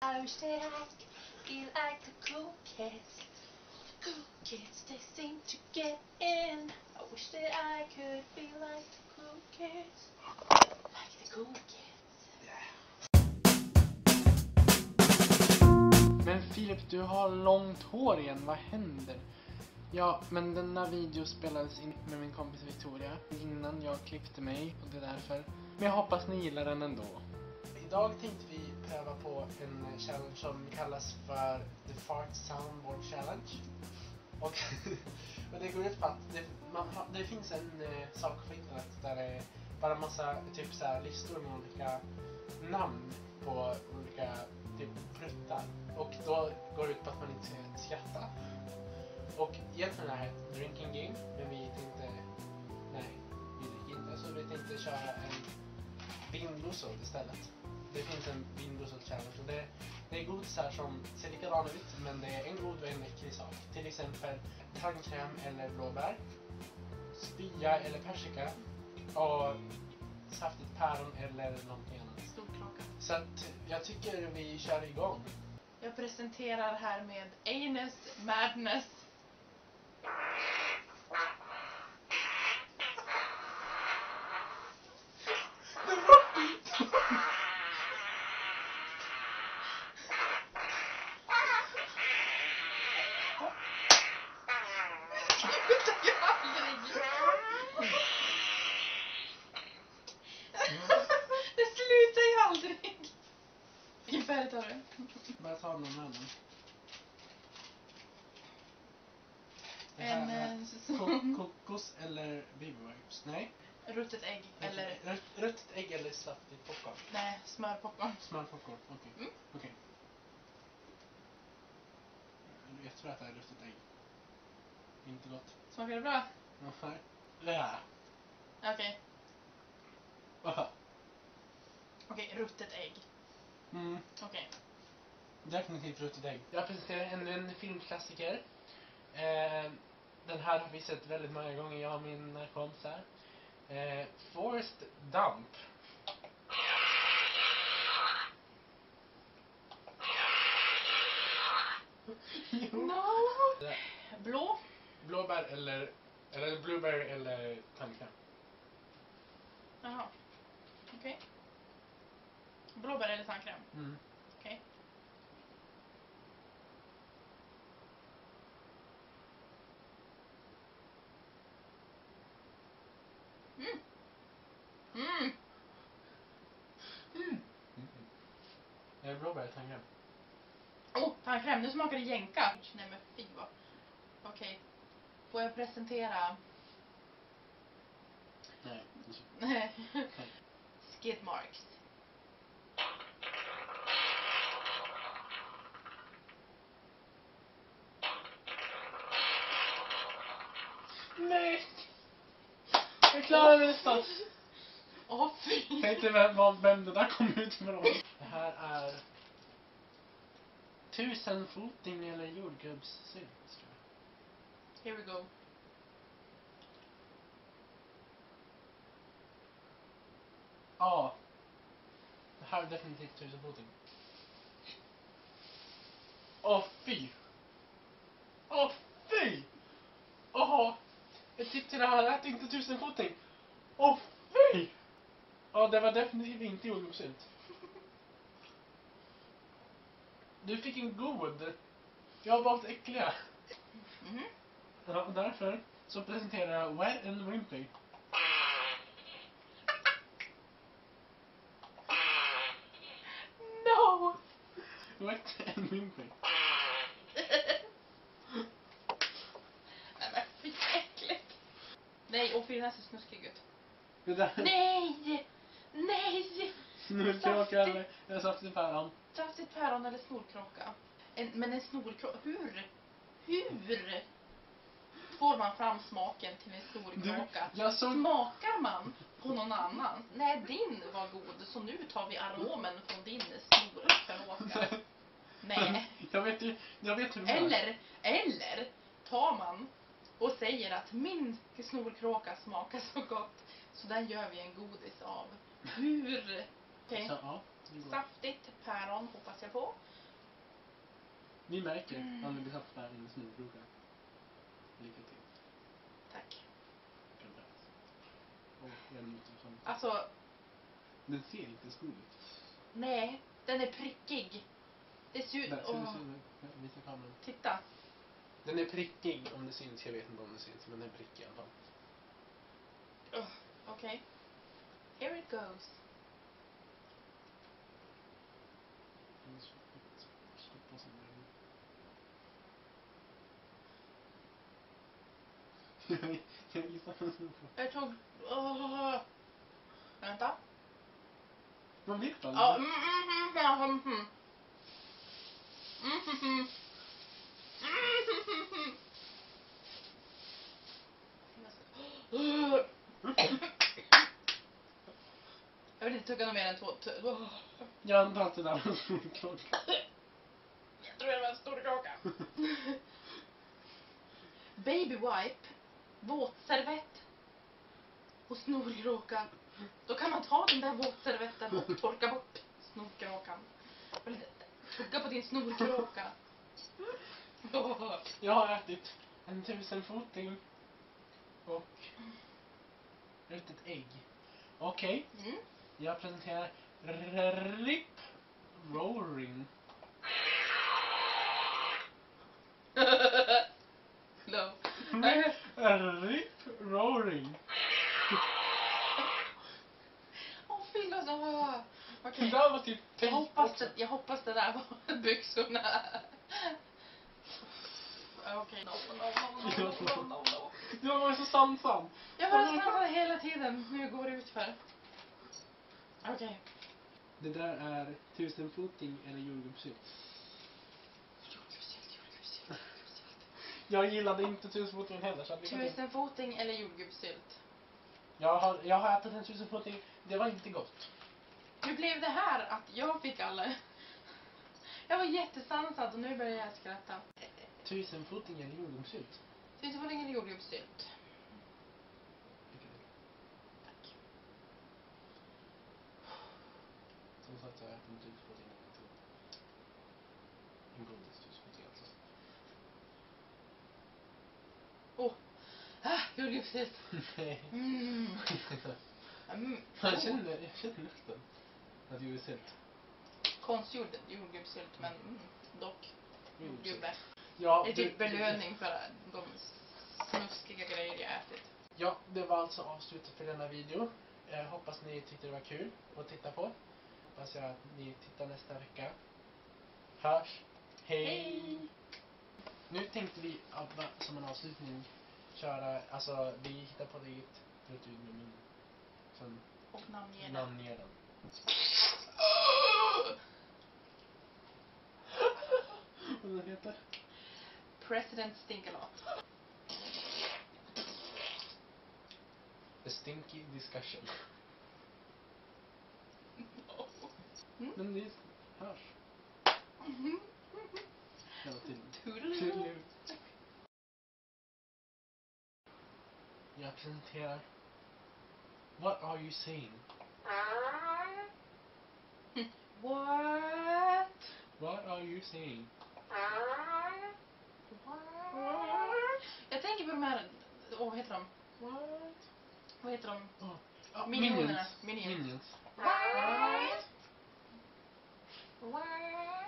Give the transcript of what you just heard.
I wish that I could be like the cool kids. Cool kids, they seem to get in. I wish that I could be like the cool kids. Like the cool kids. Men Filip, du har långt hår igen. Vad händer? Ja, men denna video spelades in med min kompis Victoria innan jag klippte mig, och det är därför. Men jag hoppas ni gillar den ändå. Idag tänkte vi pröva på en challenge som kallas för The Fart Soundboard Challenge. Och det går ut på att det finns en sak på internet där det är bara en massa typ så här listor med olika namn på olika typ pruttar. Och då går det ut på att man inte ska skratta. Och egentligen är det här ett drinking game, men vi tänkte, vi dricker inte, så vi tänkte köra en vindlosel istället. Det finns en vindlosel challenge, och det är godisar som ser likadana ut, men det är en god och en äcklig sak. Till exempel tandkräm eller blåbär, spya eller persika, och saftigt päron eller någonting annat. Storklocka. Så att jag tycker vi kör igång. Jag presenterar här med Anus Madness. Det slutar ju aldrig. Vilken färg tar du? Bara ta någon annan. Kokos eller baby wipes? Nej. Ruttet ägg eller... Ruttet ägg eller saftigt popcorn? Nej, smörpopcorn. Smörpopcorn, okej. Mm. Okej. Jag tror att det är ruttet ägg. Inte gott. Smakar det bra? Nej. Ja. Okej. Okej, ruttet ägg. Mm. Okej. Definitivt ruttet ägg. Jag presenterar ännu en filmklassiker. Den här har vi sett väldigt många gånger, jag och mina kompisar. Forrest Gump. No! Blå. Blåbär eller blueberry eller tandkräm. Jaha. Okej. Blåbär eller tandkräm? Mm. Okej. Mm. Mm. Blåbär eller tandkräm? Tandkräm, nu smakar det jänka. Nej men fy vad. Okej. Får jag presentera? Nej. Skid marks. Nej! Jag klarar det nästan. Åh fy. Tänkte vem det där kom ut ifrån. Det här är 1000-foting eller jordgubbssylt, tror jag. Here we go. Ja. Det här är definitivt 1000-foting. Åh fy! Åh fy! Åh! Jag tyckte det här lät inte 1000-foting. Åh fy! Ja, det var definitivt inte jordgubbssylt. Du fick en god. Jag har valt äckliga. Mhm. Ja, och därför så presenterar jag Wet and Wimpy. No! Wet and Wimpy. Nej men fy äckligt. Nej, och fy den ser snuskig ut. Det där Nej! Nej! snurrkråka eller saftig päron. Saftigt päron eller snorkråka. Men en snorkråka, hur får man fram smaken till en snorkråka? Smakar man på någon annan? Nej, din var god, så nu tar vi aromen från din snorkråka. Nej. Jag vet hur du menar. Eller tar man och säger att min snorkråka smakar så gott, så där gör vi en godis av. Hur? Okej. Så, ja, Saftigt päron hoppas jag på. Vi märker om du tappar en snorkroka. Lycka till. Tack. Och jag är lite som... Alltså, Den ser lite skol ut. nej, den är prickig. Det ser ut... Där, visa kameran. Titta. Den är prickig om det syns, jag vet inte om det syns, men den är prickig i alla fall. Okej. Here it goes. Jag gissar på snurr. Jag tog... Vänta. Man vet aldrig. Ja, Jag vill inte tugga något mer än 2. Jag antar att det där var en snorkråka. Jag tror det var en stor kråka. Baby wipe, våtservett och snorkråka. Då kan man ta den där våtservetten och torka bort snorkråkan. Jag vill inte tugga på din snorkråka. Jag har ätit en 1000-foting och ätit ett ägg. Okej. Jag presenterar Rip Roaring. No. Rip Roaring. Fylla så. Okej. Det där var typ... Jag hoppas det där var byxorna. Okej. No. Du var så sansam. Jag var sansad hela tiden. Nu går det ut för. Okej. Det där är 1000-foting eller jordgubbssylt. Jag gillade inte 1000-fotingen heller. 1000-foting eller jordgubbssylt. Jag har ätit en 1000-foting. Det var inte gott. Hur blev det här att jag fick alla? Jag var jättesansad och nu börjar jag skratta. 1000-foting eller jordgubbssylt. 1000-foting eller jordgubbssylt. Tack. Som sagt, jag har ätit en 1000-foting. En godis 1000-foting alltså. Jordgubbssylt. Nej. Jag känner lukten. Att jordgubbssylt. Konstgjord jordgubbssylt, men dock. Jordgubbe. Ja, det är typ belöning för de snuskiga grejer jag ätit. Ja, det var alltså avslutet för denna video. Hoppas ni tyckte det var kul att titta på. Hoppas jag att ni tittar nästa vecka. Hörs. Hej! Nu tänkte vi som en avslutning köra, alltså vi hittar på det ett ljud med min. Sen Och namnger den. Vad den heter? President Stinkalot. The Stinky Discussion. Mm. Men det hörs. Hela tiden. Toodaloo. Jag presenterar What are you saying? What? What are you saying? What? Jag tänker på de här, vad heter de? What? Vad heter de? Minions. Minions. Minions. What? What?